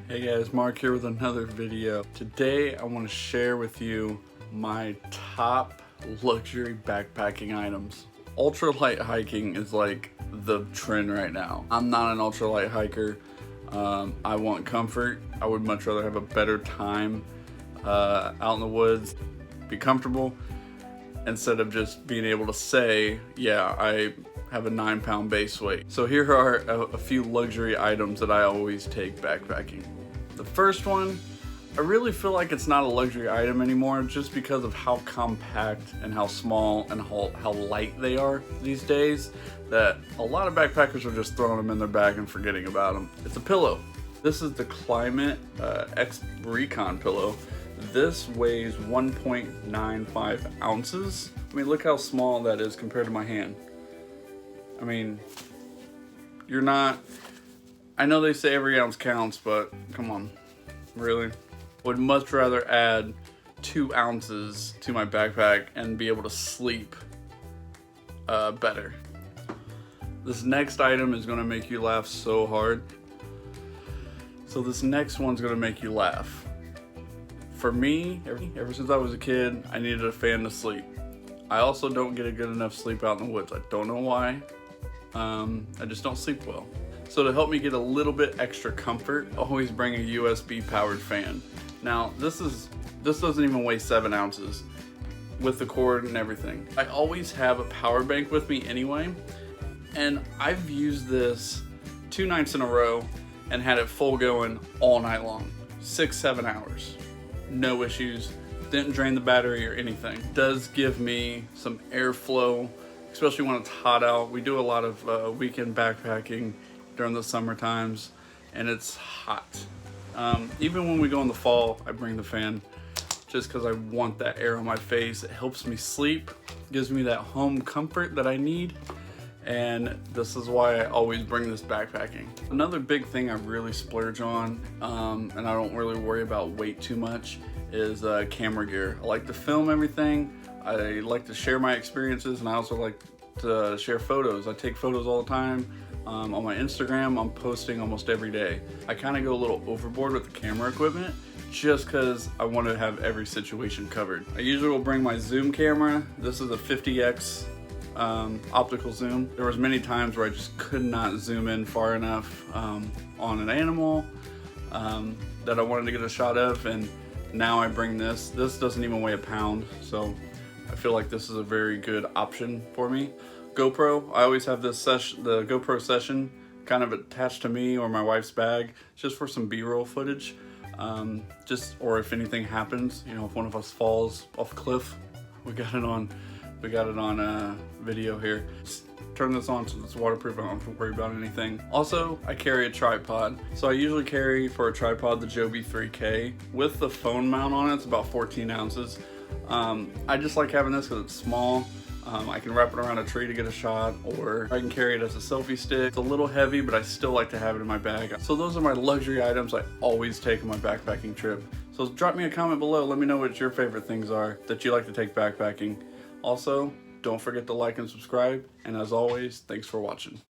Hey guys, Mark here with another video. Today I want to share with you my top luxury backpacking items. Ultralight hiking is like the trend right now. I'm not an ultralight hiker. I want comfort. I would much rather have a better time out in the woods, be comfortable, instead of just being able to say, yeah, I have a 9-pound base weight. So here are a few luxury items that I always take backpacking. The first one, I really feel like it's not a luxury item anymore just because of how compact and how small and how light they are these days, that a lot of backpackers are just throwing them in their bag and forgetting about them. It's a pillow. This is the Klymit X Recon pillow. This weighs 1.95 ounces. I mean, look how small that is compared to my hand. I mean, you're not, I know they say every ounce counts, but come on, really? Would much rather add 2 ounces to my backpack and be able to sleep better. This next item is gonna make you laugh so hard. So this next one's gonna make you laugh. For me, ever since I was a kid, I needed a fan to sleep. I also don't get a good enough sleep out in the woods. I don't know why. I just don't sleep well. So to help me get a little bit extra comfort, I always bring a USB powered fan. Now this doesn't even weigh 7 ounces with the cord and everything. I always have a power bank with me anyway, and I've used this 2 nights in a row and had it full going all night long, 6-7 hours. No issues, didn't drain the battery or anything. It does give me some airflow, especially when it's hot out. We do a lot of weekend backpacking during the summer times, and it's hot. Even when we go in the fall, I bring the fan just because I want that air on my face. It helps me sleep, gives me that home comfort that I need, and this is why I always bring this backpacking. Another big thing I really splurge on, and I don't really worry about weight too much, is camera gear. I like to film everything. I like to share my experiences, and I also like to share photos. I take photos all the time. On my Instagram, I'm posting almost every day. I kind of go a little overboard with the camera equipment just because I want to have every situation covered. I usually will bring my zoom camera. This is a 50x optical zoom. There was many times where I just could not zoom in far enough on an animal that I wanted to get a shot of, and now I bring this. This doesn't even weigh a pound, so I feel like this is a very good option for me. GoPro, I always have this the GoPro Session kind of attached to me or my wife's bag, just for some B-roll footage. Or if anything happens, you know, if one of us falls off a cliff, we got it on video here. Just turn this on so it's waterproof. I don't have to worry about anything. Also, I carry a tripod. So I usually carry for a tripod the Joby 3K. With the phone mount on it, it's about 14 ounces. I just like having this because it's small. I can wrap it around a tree to get a shot, or I can carry it as a selfie stick. It's a little heavy, but I still like to have it in my bag. So those are my luxury items I always take on my backpacking trip. So drop me a comment below. Let me know what your favorite things are that you like to take backpacking. Also, don't forget to like and subscribe. And as always, thanks for watching.